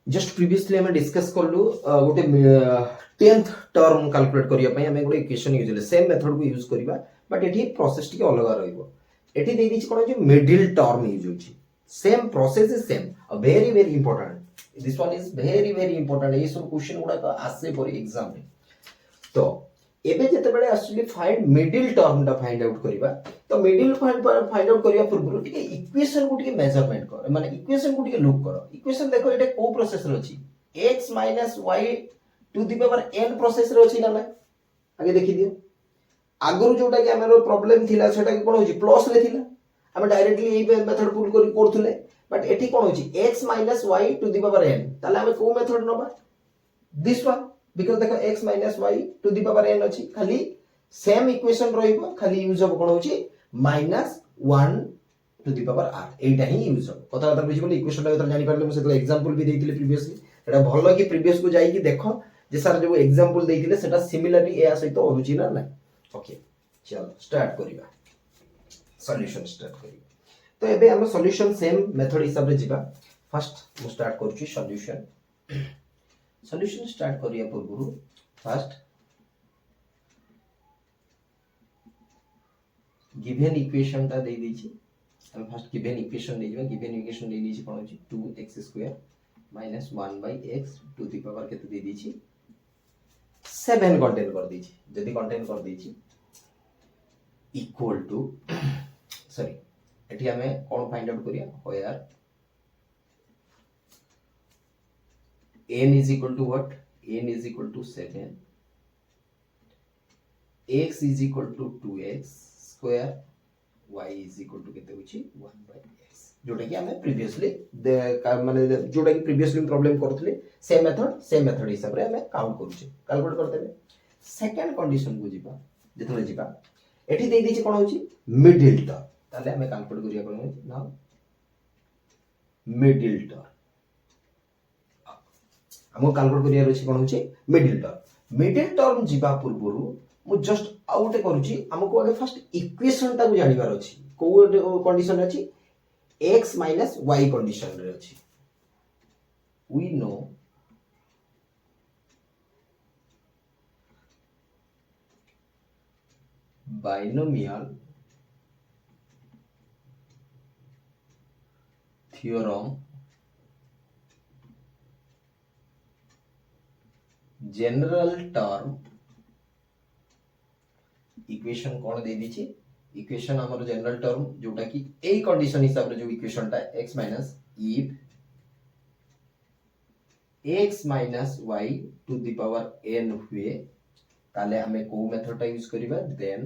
just previously हमें discuss करलु गोटे 10th टर्म कैलकुलेट करिया पई हमें गोटे इक्वेशन यूज ले सेम मेथड को यूज करिबा बट एठी प्रोसेस टिके अलग रहइबो एठी देइ दिछि कोन जे मिडिल टर्म यूज होछि same process is same a very very important this one is very very important ये सब क्वेश्चन गुडा तो आसे पर एग्जाम में तो एबे जते बेले एक्चुअली फाइंड मिडिल टर्म टा फाइंड आउट करिबा तो मिडिल फाइंड आउट करिया पूर्व टिके इक्वेशन को टिके मेजरमेंट कर माने इक्वेशन को टिके लुक करो इक्वेशन देखो एटा को प्रोसेस रे अछि x - y to the power n process रे अछि ना ना आगे देखि दियो आगरु जोटा कि हमरो प्रॉब्लम थिला सेटा कि कोन होछि प्लस रे थिला हम डायरेक्टली एई मेथड पुल करथुले बट एठी कोन होछि x - y to the power n ताले हम को मेथड नबा दिस वन बिकॉज़ देखो x - y to the power n अछि खाली सेम इक्वेशन रहिबो खाली यूज हो कोन होछि -1 to the power r Etah he use हो कथा कथा बुझि बोली इक्वेशन ता जानि पारले म सेतला एग्जांपल भी देइतिले प्रीवियसली एटा भलो कि प्रीवियस को जाई कि देखो जे सर जो एग्जांपल देइतिले सेटा सिमिलरली ए सहित होछि ना ना ओके चलो स्टार्ट करिबा सॉल्यूशन स्टार्ट करिबा तो एबे हम सॉल्यूशन सेम मेथड हिसाब रे जिबा फर्स्ट मु स्टार्ट करछि सॉल्यूशन सॉल्यूशन स्टार्ट करिया पूर्व फर्स्ट गिवन इक्वेशन ता दे दी छी हम फर्स्ट गिवन इक्वेशन ले जिबा गिवन इक्वेशन ले ली छी कोन होची 2x² - 1/x to the power केते दे दी छी 7 कंटेन कर दी छी जदी कंटेन कर दी छी इक्वल टू सॉरी एठी हमें कोन फाइंड आउट करिया where n is equal to what n is equal to 7 x is equal to 2x square y is equal to केते होची 1/x जोटा कि हमें प्रीवियसली माने जोटा कि प्रीवियसली प्रॉब्लम करथले सेम मेथड हिसाब रे हमें काउंट करूचे कैलकुलेट करतेबे सेकंड कंडीशन को जिबा जेतले जिबा एठी देइ दैछि कोन होची मिडिल टर्म ताले हमें कैलकुलेट करिया कोन होची नाउ मिडिल टर्म हमको कैलकुलेट करिया अछि कोन होची मिडिल टर्म जिबा पूर्वरु मु जस्ट आउट करूची हमको आगे फर्स्ट इक्वेशन ता को जानिबार अछि को कंडीशन अछि x - y कंडीशन रे अछि we know binomial theorem general term equation कौन दे दी छी इक्वेशन हमर जनरल टर्म जोटा कि ए कंडीशन हिसाब रे जो इक्वेशन ता x minus if x minus y to the power n हुए ताले हमें को मेथड ता यूज करिबा then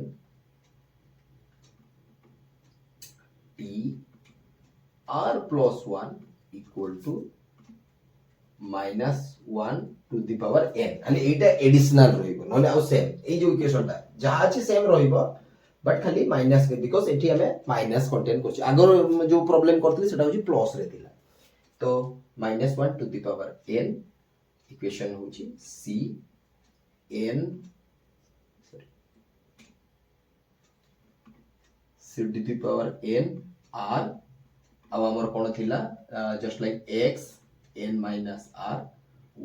t r plus 1 equal to -1 to the power n खाली एटा एडिशनल रहिबो नले आ सेम ए जो इक्वेशन ता जहा अछि सेम रहिबो बट खाली माइनस के बिकॉज़ एठी हमें माइनस कंटेन करछि अगर जो प्रॉब्लम करथि सेटा होछि प्लस रे थिला तो -1 to the power n equation होछि c n sorry c to the power n r अब हमर कोन थिला just like x n minus r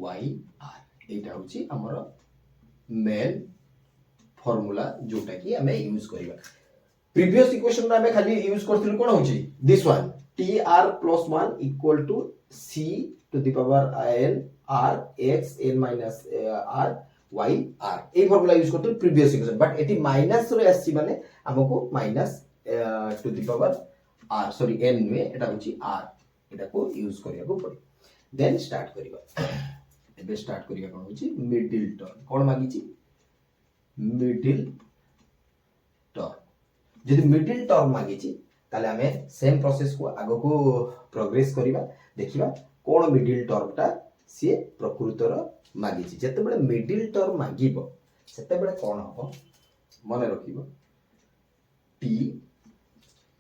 y r एटा होछि हमर मेन फार्मूला जोटा कि हमें यूज करिबा प्रीवियस इक्वेशन रा हमें खाली यूज करथिलु कोन होछि this one tr plus 1 equal to c to the power n r x n minus r y r ए फार्मूला यूज करथिलु प्रीवियस इक्वेशन बट एटी माइनस रे आसी माने हमको minus to the power r sorry n वे एटा होछि r एटा को यूज करिया को पड़ी देन स्टार्ट करिबा एबे स्टार्ट करिया कोन होछि मिडिल टर्म कोन मागी छी मिडिल टर्म जदि मिडिल टर्म मागी छी ताले हमें सेम प्रोसेस को आगो को प्रोग्रेस करिबा देखिबा कोन मिडिल टर्म ता से प्रकृतर मागी छी जते बेले मिडिल टर्म मागीबो सेते बेले कोन हो मने रखिबो t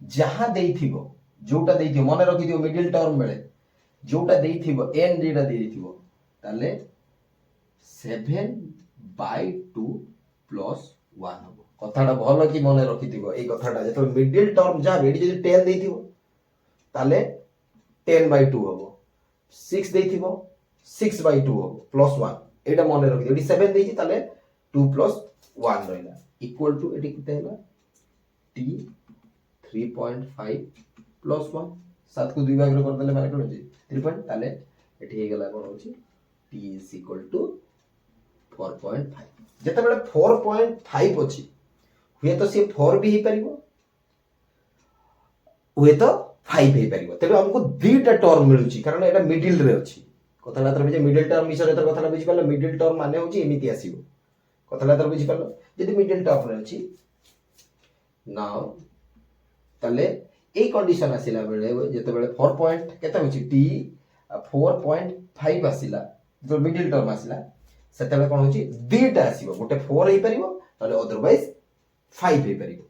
जहां देइथिबो जोटा देइथिबो मने रखिदियो मिडिल टर्म बेले जोटा देइथिबो n जेटा देइथिबो ताले 7/2 + 1 हो कथाटा भलो कि मने रखिथिबो ए कथाटा जेतो मिडिल टर्म जा बेडी जे 10 देइथिबो ताले 10/2 हो 6 देइथिबो 6/2 हो प्लस 1 एटा मन रखि एटी 7 देछि ताले 2 + 1 रहला इक्वल टू एटी केते हैला t 3.5 + 1 7 को 2 भाग रे कर देले माने कोन अछि 3 ताले एटी हे गेला कोन अछि t = 4.5 जते बेले 4.5 अछि हुए तो से 4 भी हे परिबो हुए तो 5 हे परिबो तबे हमको दुईटा टर्म मिलुची कारण एटा मिडिल रे अछि कथाला तर मिडिल टर्म विषय तर कथाला बुझि पालो मिडिल टर्म माने होची एमिति आसीबो कथाला तर बुझि पालो यदि मिडिल टर्म रे अछि नाउ तले ए कंडीशन आसिला बेले जते बेले 4 पॉइंट केते होची t 4.5 आसिला जो मिडिल टर्म आसिला सेते बेले कोन होची दुईटा आसीबो गोटे 4 हे परिबो तले अदरवाइज 5 हे परिबो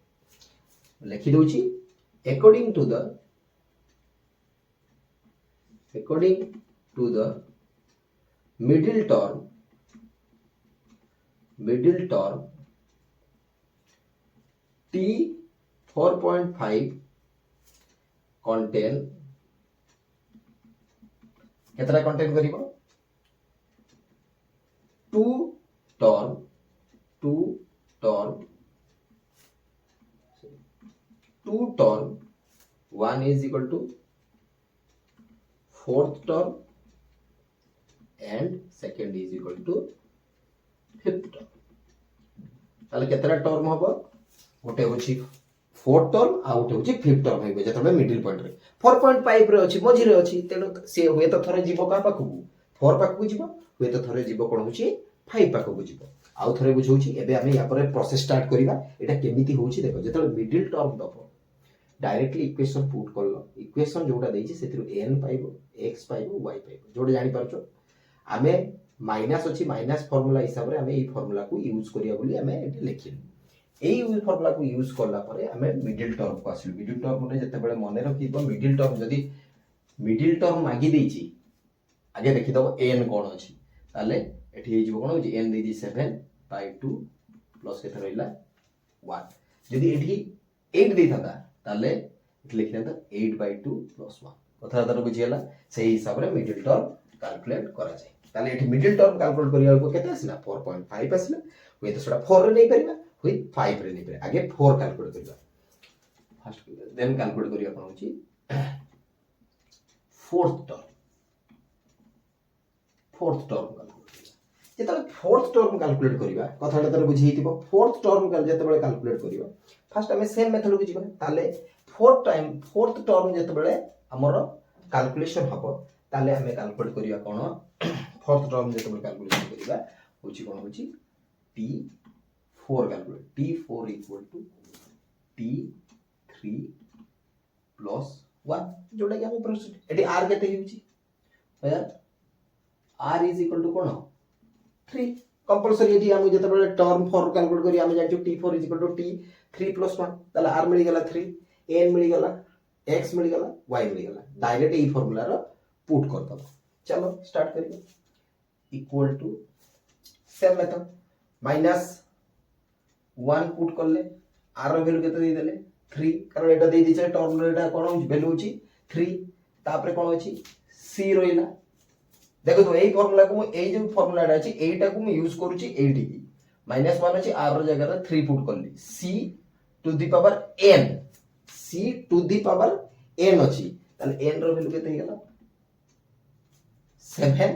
लिखि दोची according to the middle term t 4.5 contain केतरा contain करिवो two term one is equal to fourth term and second is equal to fifth term ताले केतरा टर्म हबो गोटे होची फोर्थ टर्म आ गोटे होची फिफ्थ टर्म हेबे जतबे मिडिल पॉइंट रे 4.5 रे अछि मझी रे अछि तेनो से होय तो थरे जीवो का पाखु 4 पाखु जीवो होय तो थरे जीवो कोन होची 5 पाखु जीवो आउ थरे बुझौची एबे हमें या पर प्रोसेस स्टार्ट करिबा एटा केमिति होची देखो जतबे मिडिल टर्म दबो डायरेक्टली इक्वेशन पुट करलो इक्वेशन जोटा देछि सेतिरो n पाइबो x पाइबो y पाइबो जोडे जानि परछो आमे माइनस अछि माइनस फार्मूला हिसाब रे आमे ई फार्मूला को यूज करिया बोली आमे एटी लेखिलु एई फार्मूला को यूज करला परे आमे मिडिल टर्म को आसिलु मिडिल टर्म रे जते बेले मने रखिबो मिडिल टर्म जदी मिडिल टर्म मागी देछि आगे देखि दबो n कोन अछि ताले एठी हे जिवो कोन होछि n देछि 7/2 प्लस केते रहिला 1 जदी एठी 8 देथाता ताले एठी लिखिना 8/2 + 1 कथा तार बुझियला सेही हिसाब रे मिडिल टर्म कैलकुलेट करा जाय ताले एठी मिडिल टर्म कैलकुलेट करिया को केते आसिला 4.5 आसिला होय तो सेटा 4 रे नै परिबा होय 5 रे नै परिबा आगे 4 कैलकुलेट करिबा फर्स्ट देन कैलकुलेट करिया कोन होची फोर्थ टर्म जेतबे फोर्थ टर्म कैलकुलेट करिबा कथाटा तार बुझियतिबो फोर्थ टर्म जेतबे कैलकुलेट करिबा फर्स्ट हमें सेम मेथड को जिबा ताले फोर्थ टर्म जेतबे हमर कैलकुलेशन हबो ताले हमें कैलकुलेट करिया कोन फोर्थ टर्म जेतबे कैलकुलेशन करिबा होची कोन होची t4 कैलकुलेट t4 = t3 + 1 जोडा कि हम प्रोसेस एटी r केते होची यार r = कोन 3 कंपलसरी एटी हम जेतबे टर्म फॉर कैलकुलेट करी हम जानि t4 = t3 + 1 ताले r मिली गेला 3 n मिली गेला x मिली गेला y मिली गेला डायरेक्ट ई फार्मूला रो पुट कर दबो चलो स्टार्ट करिए equal to same method -1 put करले r रो वैल्यू केते दे देले 3 कारण एटा दे दिचे टर्म रो एटा कोन वैल्यू होची 3 तापरे कोन होची c रोइला देखो तो एई फार्मूला को एई जो फार्मूला अछि एईटा को मैं यूज करूची एईटी -1 अछि r रो जगह रे 3 पुट करली c to the power n अछि ताले n रो वैल्यू केते हे गेला 7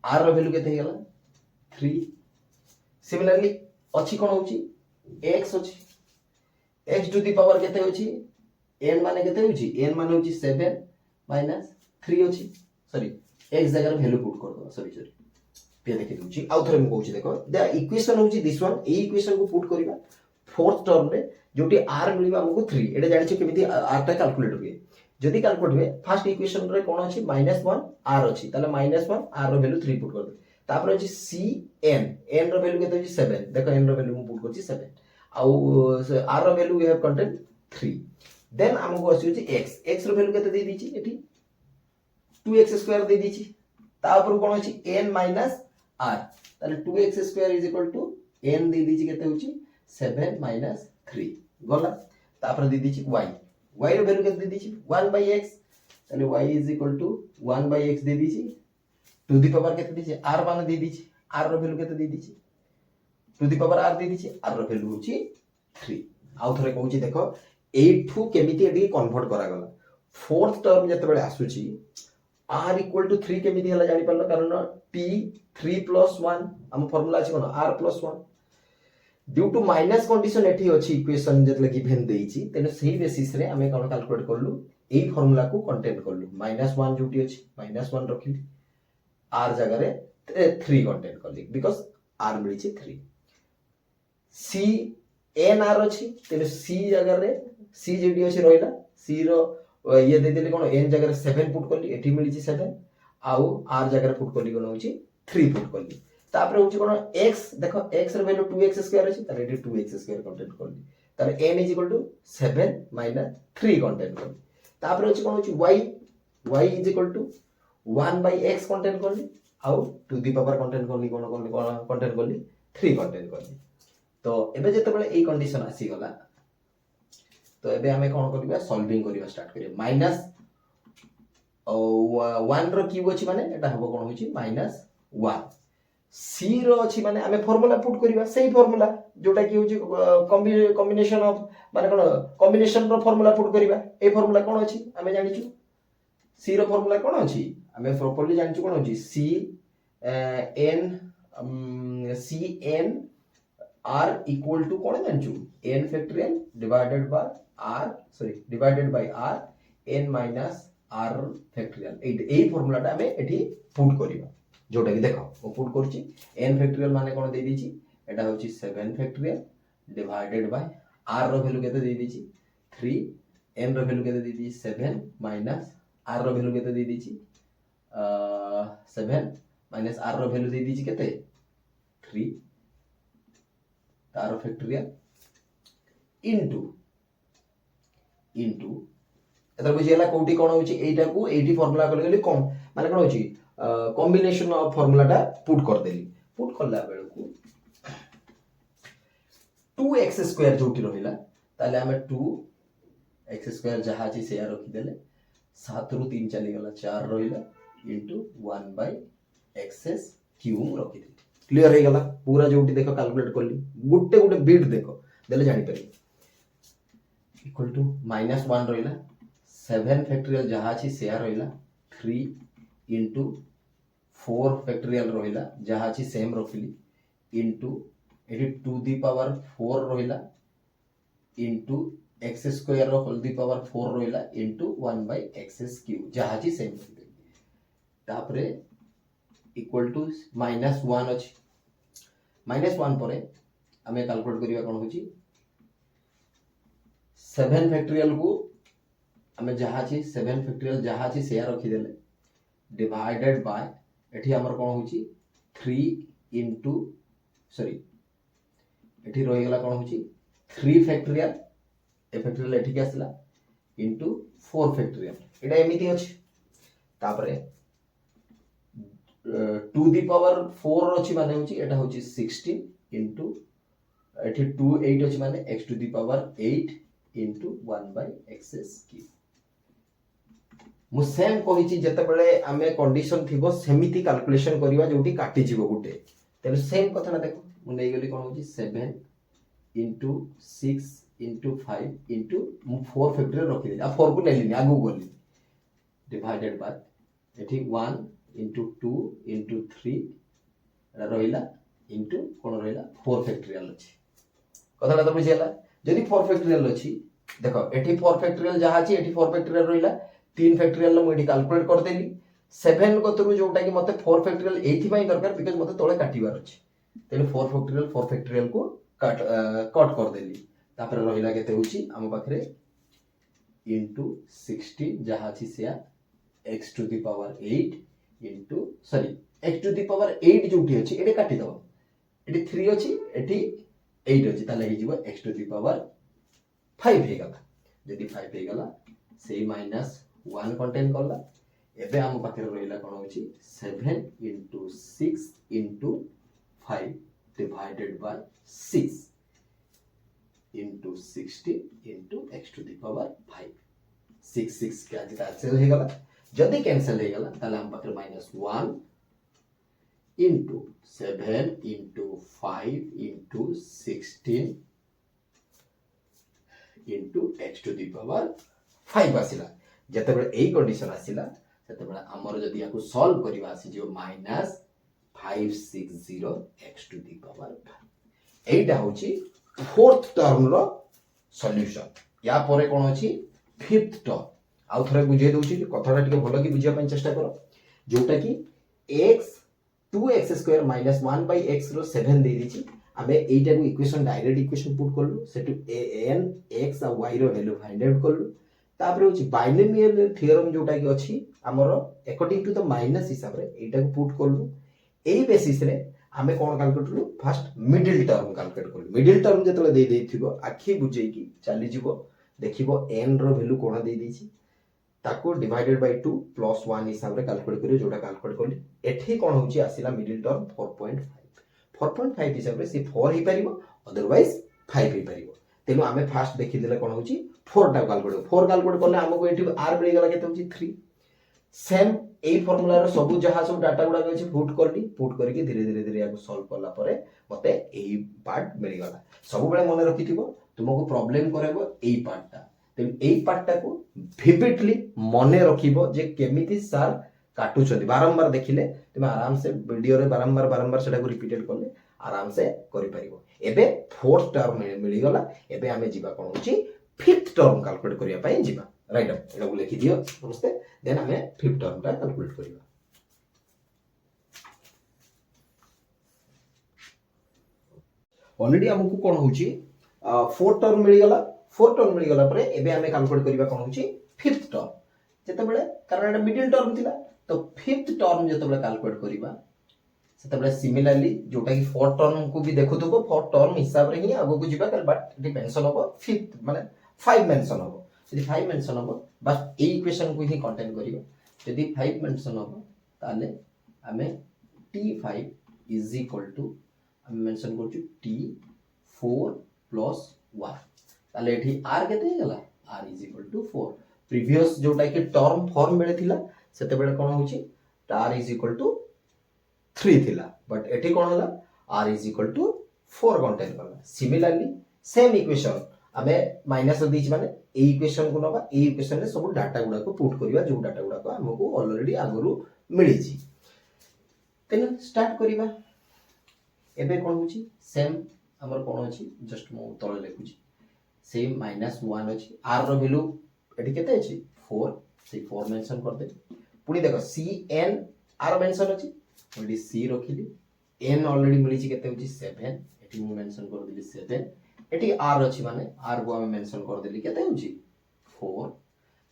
r रो वैल्यू केते हे गेला 3 सिमिलरली अछि कोन होची x अछि x टू द पावर केते होची n माने केते होची n माने होची 7 - 3 अछि सॉरी x जगह वैल्यू पुट कर दो सॉरी पे देखि दोची आउ थरे म कहूची देखो द इक्वेशन होची दिस वन ए इक्वेशन को पुट करबा फोर्थ टर्म रे जोटी r मिलबा हमको 3 एटा जानि छ केमिति r टा कैलकुलेट होय जदी कैलकुलेट होय फर्स्ट इक्वेशन रे कोन अछि -1 r अछि ताले -1 r रो वैल्यू 3 पुट कर दे तापर अछि c n रो वैल्यू केते अछि 7 देखो n रो वैल्यू म पुट करछि 7 आउ r रो value we have contain 3 then हमको अछि x रो वैल्यू केते दे दिछि एठी 2x² दे दिछि तापर कोन अछि n - r ताले 2x² = n दे दिछि केते होछि 7 - 3 गला तापर दे दिछि y रो वैल्यू केते दे दिछि 1/x ताले y = 1/x दे दिछि टू दी पावर केते दिछि r मान दे दिछि r रो वैल्यू केते दे दिछि टू दी पावर r दे दिछि r रो वैल्यू होछि 3 आउ थरे कहूछि देखो एठू केमिति एडी कन्वर्ट करा गला फोर्थ टर्म जते बेले आसुछि r इक्वल टू 3 केमिति हला जानि परलो कारण t 3 + 1 हम फार्मूला अछि कोन r + 1 due to minus condition एठी अछि इक्वेशन जतले गिवन देइछि तेने सही बेसिस रे हमें कोन कैलकुलेट करलु एई फार्मूला को कंटेंट करलु -1 जोटी अछि -1 रखिली r जगह रे 3 कंटेंट करली because r मिलिछि 3 c n r अछि तेने c जगह रे c जेडी अछि रहिला c रो ये दे देली कोन n जगह रे 7 पुट करली एठी मिलिछि 7 आउ r जगह रे पुट करली कोन होछि 3 पुट करली तापर होछि कोन x देखो x रे वैल्यू 2x² अछि ताले एठी 2x² कंटेंट करली ताले n = 7 - 3 कंटेंट करली तापर होछि कोन होछि y = 1/x कंटेंट करली आउ टू दी पावर कंटेंट करली कोन कंटेंट करली 3 कंटेंट करली तो एबे जते बेले ए कंडीशन आसी गला तो एबे हमें कोन करबा सॉल्विंग करबा स्टार्ट करिया माइनस 1 रो क्यूब अछि माने एटा हबो कोन होछि -1 c रो अछि माने हमें फार्मूला पुट करबा सेही फार्मूला जोटा कि होछि कॉम्बिनेशन ऑफ माने कोन कॉम्बिनेशन रो फार्मूला पुट करबा ए फार्मूला कोन अछि हमें जानि छु c रो फार्मूला कोन अछि हमें प्रॉपर्ली जानि छु कोन अछि c n r equal to कोन जानि छु n factorial divided by r n minus r factorial ए फार्मूलाटा हमें एठी पुट करबा जोटा कि देखो ओ पुट करछि n फैक्टोरियल माने कोन दे दिछि एटा होछि 7 फैक्टोरियल डिवाइडेड बाय r रो वैल्यू केते दे दिछि 3 n रो वैल्यू केते दे दिछि 7 माइनस r रो वैल्यू केते दे दिछि 7 माइनस r रो वैल्यू दे दिछि केते 3 तार फैक्टोरियल इनटू एतर बुझियला कोठी कोन होछि एटा को एठी फार्मूला कर गेली कम माने कोन होछि कॉम्बिनेशन ऑफ फार्मूलाटा पुट कर देली पुट करला बेल को 2x² जोटी रहिला ताले हमें 2x² जहा छी से रखि देले 7 रु 3 चली गला 4 रहिला इनटू 1/x³ रखि दे क्लियर हे गला पूरा जोटी देखो कैलकुलेट करली गुटे बिट देखो देले जानि परि इक्वल टू -1 रहिला 7 फैक्टोरियल जहा छी से रहिला 3 इनटू 4 फैक्टोरियल रहिला जहा छी सेम रखिली इनटू एठी टू दी पावर 4 रहिला into x² whole the power 4 रहिला इनटू 1/x³ जहा छी सेम रखिली तापरे इक्वल टू -1 अछि -1 परे हमें कैलकुलेट करिया कोन होची 7 फैक्टोरियल को हमें जहा छी 7 फैक्टोरियल जहा छी से रखि देले डिवाइडेड बाय एठी हमर कोन होची 3 इनटू सॉरी एठी रहि गेला कोन होची 3 फैक्टोरियल ए फैक्टोरियल एठी के आसला इनटू 4 फैक्टोरियल एटा एमिति अछि तापरे 2 दी पावर 4 अछि माने होची एटा होची 16 इनटू एठी 2 8 अछि माने x to the power 8 into 1/x³ मु सेम कहिछि जते बेले हमें कंडीशन थिबो सेमिति कैलकुलेशन करिवा जोटी काटी जीवो गुटे तेनु सेम कथा ना देखो मु नै गेली कोन होची 7 इनटू 6 इनटू 5 इनटू मु 4 फैक्टोरियल रखि दे आ 4 को नेलिनी आगु गोली डिवाइडेड बाय एठी 1 इनटू 2 इनटू 3 रहिला इनटू कोन रहिला 4 फैक्टोरियल अछि कथा ना बुझियला जदी 4 फैक्टोरियल अछि देखो एठी 4 फैक्टोरियल जहा अछि एठी 4 फैक्टोरियल रहिला 3 फैक्टोरियल मु एठी कैलकुलेट कर देली 7 कतरु जोटा कि मते 4 फैक्टोरियल एथि पई दरकार बिकॉज़ मते तळे काटिबार अछि तेनु 4 फैक्टोरियल को कट कर देली तापर रहिला केते होची हम पाखरे इनटू 16 जहा अछि से x to the power 8 into sorry x to the power 8 जोटी अछि एटे काटि दबो एटी 3 अछि एटी 8 अछि ताले हि जीवो x टू द पावर 5 हे गला जदी 5 हे गला से -1 कंटेन करला एबे हम पाखरे रहिला कोन होची 7 into 6 into 5 divided by 6 into 16 into x to the power 5 6 6 के आज कैंसिल हे गला जदी कैंसिल हे गला ताले हम पाखरे -1 into 7 into 5 into 16 into x to the power 5 आसिला जेतेबेले एई कंडीशन आसिला सेतेबेले हमर जदी याकू सॉल्व करबा आसी जो minus 560 x to the power 5 एईटा होची फोर्थ टर्म रो सॉल्यूशन या परे कोन अछि फिफ्थ टर्म आउ थरे बुझे दउची कथाटा टिके भलो की बुझिया पय चेष्टा करो जोटा की x 2x² minus 1 by x रो 7 दे दीची आमे एईटा को इक्वेशन डायरेक्ट इक्वेशन पुट करलु सेटु n x आ y रो वैल्यू फाइंड आउट करलु तापर होची बाइनोमियल थ्योरम जोटा की अछि हमर अकॉर्डिंग टू द माइनस हिसाब रे एईटा को पुट करलु एई बेसिस रे आमे कोन कैलकुलेट करलु फर्स्ट मिडिल टर्म कैलकुलेट करलु मिडिल टर्म जतले दे देथिबो आखी बुझेई की चली जीवो देखिबो n रो वैल्यू कोन दे देछि ताको डिवाइडेड बाय 2 प्लस 1 हिसाब रे कैलकुलेट करियो जोटा कैलकुलेट करली एठी कोन होची आसिला मिडिल टर्म 4.5 हिसाब रे से 4 ही परिबो अदरवाइज 5 ही परिबो तेनु आमे फास्ट देखि देले कोन होची 4 टा कैलकुलेट 4 कैलकुलेट करले हमको एठी r मिल गेला केते होची 3 सेम एई फार्मूला रो सब जहा सब डाटा गुडा अछि पुट करके धीरे धीरे याको सॉल्व करला परे मते एई पार्ट मिल गला सब बेले मन रखिथिबो तुमको प्रॉब्लम करेबो एई पार्टटा तेन एई पार्टटा को विविडली मने रखिबो जे केमिति सर काटू छथि बारंबार देखिले तुम आराम से वीडियो रे बारंबार सेटा को रिपीटेड करले आराम से करि परिबो एबे फोर्थ टर्म मिल गला एबे हमें जीवा कोन होची फिफ्थ टर्म कैलकुलेट करिया पय जीवा राइट एटा को लिखि दियो समझते देन हमें फिफ्थ टर्म टा कैलकुलेट करिवा ऑलरेडी हमको कोन होची फोर्थ टर्म मिल गला फोर्थ टर्म मिल गला परे एबे हमें कैलकुलेट करिवा कोन होची फिफ्थ टर्म जेते बेले कारण एटा मिडिल टर्म थिला तो फिफ्थ टर्म जेते बेले कैलकुलेट करिवा सेते बेले सिमिलरली जोटा की फोर्थ टर्म को भी देखुथबो फोर्थ टर्म हिसाब रे ही आगो को जीवा बट इट मेंशन होबो फिफ्थ माने 5 मेंशन होबो यदि 5 मेंशन होबो बस ए इक्वेशन को ही कंटेन करियो यदि 5 मेंशन होबो ताले हमें t5 इज इक्वल टू हम मेंशन करछु t4 प्लस 1 ताले एठी r केते गेला r is equal to 4 previous जोटा की टर्म फॉर्म बेले थिला सेते बेले कोन होची r इज इक्वल टू 3 थिला बट एठी कोन हला r is equal to 4 contain करला सिमिलरली सेम इक्वेशन हमें माइनस दीच माने ए इक्वेशन को नबा ए इक्वेशन रे सब डाटा गुडा को पुट करिवा जो डाटा गुडा को हमको ऑलरेडी आगरु मिली छी तेन स्टार्ट करिवा एबे कोन होची सेम हमर कोन होची जस्ट मो तळे लेखुची सेम -1 अछि r रो वैल्यू एठी केते अछि 4 से 4 मेंशन कर दे पुनी देखो c n r मेंशन अछि ओडी c रखिली n ऑलरेडी मिली छी केते होची 7 एठी मु मेंशन कर दिली 7 एठी r अछि माने r को हम मेंशन कर देली केते होची 4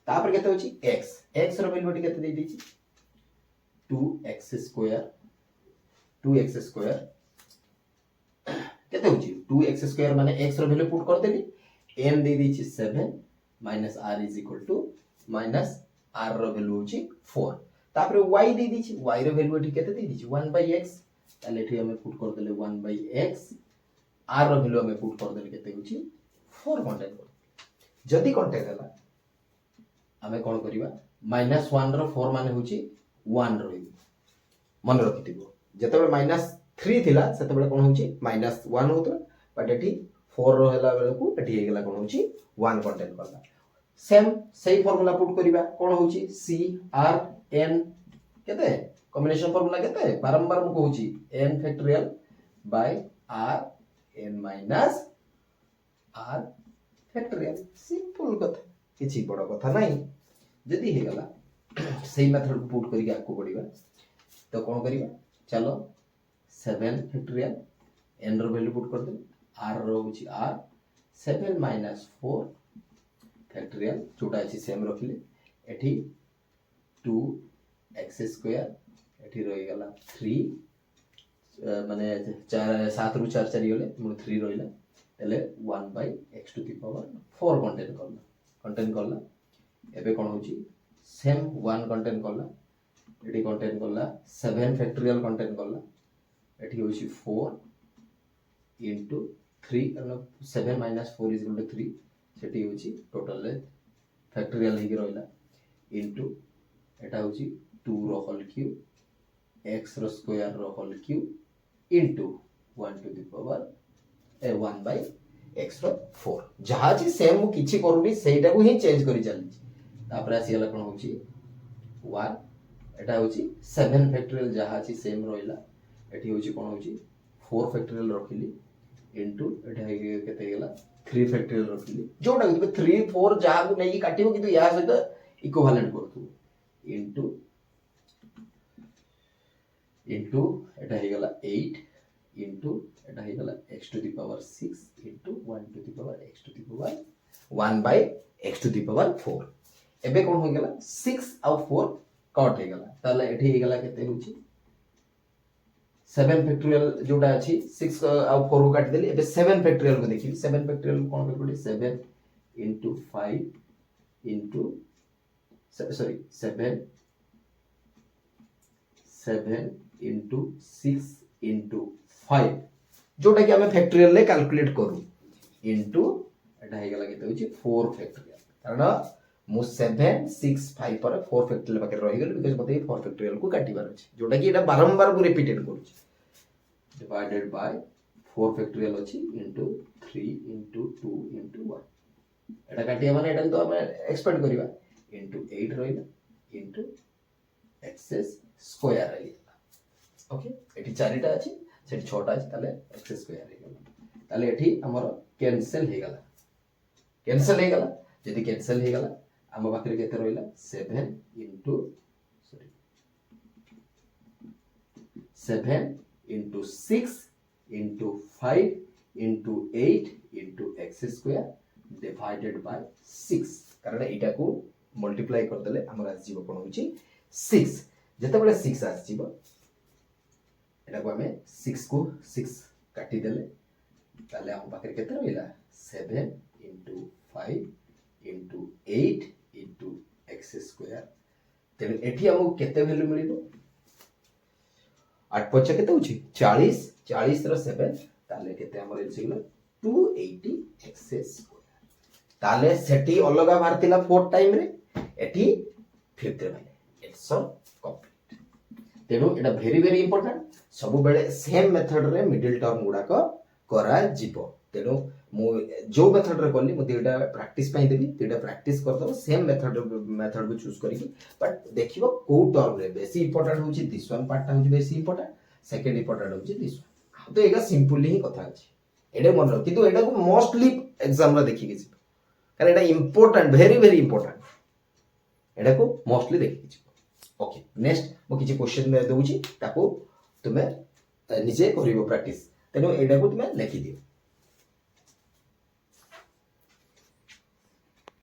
तापर केते होची x x रो वैल्यू एठी केते दे दी छी 2x स्क्वायर केते होची 2x स्क्वायर माने x रो वैल्यू पुट कर देली n दे दी छी 7 minus r is equal to minus r रो वैल्यू होची 4 तापर y दे दी छी y रो वैल्यू एठी केते दे दी छी 1/x ताले एठी हम पुट कर देले 1/x r रो वैल्यू हमें पुट कर देले केते होची 4 कंटेन कर जदी कंटेन हला हमें कोन करिवा -1 रो 4 माने होची 1 रही मन रखिथिबो जेतेबे -3 थिला सेतेबे कोन होची -1 होतला बट एठी 4 रो हला बेले को एठी हे गेला कोन होची 1 कंटेन करला सेम सही फार्मूला पुट करिवा कोन होची c r n केते कॉम्बिनेशन फार्मूला केते बारंबार मु कहूची n factorial by r n minus r factorial simple कथा किछि बड़ कथा नै जदी हे गला सही मेथड को पुट करिके आको पड़िबा तो कोन करिबा चलो 7 फैक्टोरियल n रो वैल्यू पुट कर दे r रो होची r 7 4 फैक्टोरियल जोटा अछि सेम रखिले एठी 2x स्क्वायर एठी रहि गला 3 माने 4 7 रु 4 4 गले मु 3 रहिला तले 1/x to the power 4 contain करला एबे कोन होची सेम 1 कंटेन करला एठी कंटेन करला 7 फैक्टोरियल कंटेन करला एठी होची 4 into 3 कारण 7 4 is equal to 3 सेठी होची टोटल ले फैक्टोरियल हे रहिला into एटा होची 2 rho whole cube x rho square rho whole cube into 1 to the power 1 by x rho 4 जहा जी सेम मु किछि करूनी सेटा को ही चेंज करी चली तापर आसी गला कोन होची 1 एटा होची 7 फैक्टोरियल जहा छी सेम रोइला एठी होची कोन होची 4 फैक्टोरियल रखिली इनटू एटा हे केते गेला 3 फैक्टोरियल रखिली जोटा कि 3 4 जहा को नै काटिबो किंतु या सहित इक्विवेलेंट करथु इनटू इनटू एटा हे गेला 8 इनटू एटा हे गेला x to the power 6 into 1 to the power x to the power 1 by x to the power 4 एबे कोन हो गेला 6 और 4 कट हे गेला ताले एठी हे गेला केते होची 7 फैक्टोरियल जोटा अछि 6 और 4 को काट देली एबे 7 फैक्टोरियल को देखि 7 फैक्टोरियल को कोन कर पड़ी 7 into 5 into sorry 7 into 6 into 5 जोटा कि हमें फैक्टोरियल ले कैलकुलेट करू इनटू एटा हे गेला केते होची 4 फैक्टोरियल कारण मु 7 6 5 पर 4 फैक्टोरियल बाकी रहि गेल बिकॉज़ मते 4 फैक्टोरियल को काटिबार अछि जोटा कि एटा बारंबार को रिपीटेड करू डिवाइडेड बाय 4 फैक्टोरियल अछि इनटू 3 इनटू 2 इनटू 1 एटा काटिया माने एटा तो हमें एक्सपेंड करिवा इनटू 8 रहिला इनटू एक्स स्क्वायर रहिला ओके एठी चारिटा अछि सेठी छोटा अछि ताले एक्स स्क्वायर रहिला ताले एठी हमर कैंसिल हे गेला यदि कैंसिल हे गेला हम बाकी केते रहिला 7 into sorry 7 into 6 into 5 into 8 into x square divided by 6 कारण एटा को मल्टीप्लाई कर देले हमर आसी जीव कोन होची 6 जते बेले 6 आसी जीव एटा को हमें 6 को 6 काटी देले ताले हम बाकी केते रहिला 7 into 5 into 8 into x square तेन एठी हमको केते वैल्यू मिलिबो 8 5 केते होची 40 40 रो 7 ताले केते हमर एसिगला 280 एक्स स्क्वायर ताले सेठी अलगा भारतिला 4 टाइम रे एठी 5th रे माने इट्स ऑल कंप्लीट तेनु एटा वेरी वेरी इंपोर्टेंट सब बेले सेम मेथड रे मिडिल टर्म गुडा को करा जीवो तेनु मु जो मेथड रे करली मु देटा प्रैक्टिस पई देबी देटा प्रैक्टिस कर दबो सेम मेथड को चूज करिकी बट देखिबो को टर्म रे बेसी इंपोर्टेंट होची दिस वन पार्ट होची बेसी इंपोर्टेंट सेकंड इंपोर्टेंट होची दिस वन तो एगा सिंपली ही कथा अछि एडे मन रो किंतु एडा को मोस्टली एग्जाम रे देखि के कारण एडा इंपोर्टेंट वेरी वेरी इंपोर्टेंट एडा को मोस्टली देखि के ओके नेक्स्ट मु किछि क्वेश्चन में दउची ताको तुमे निजे करिवो प्रैक्टिस तेनो एडा को तुमे लिखि दियो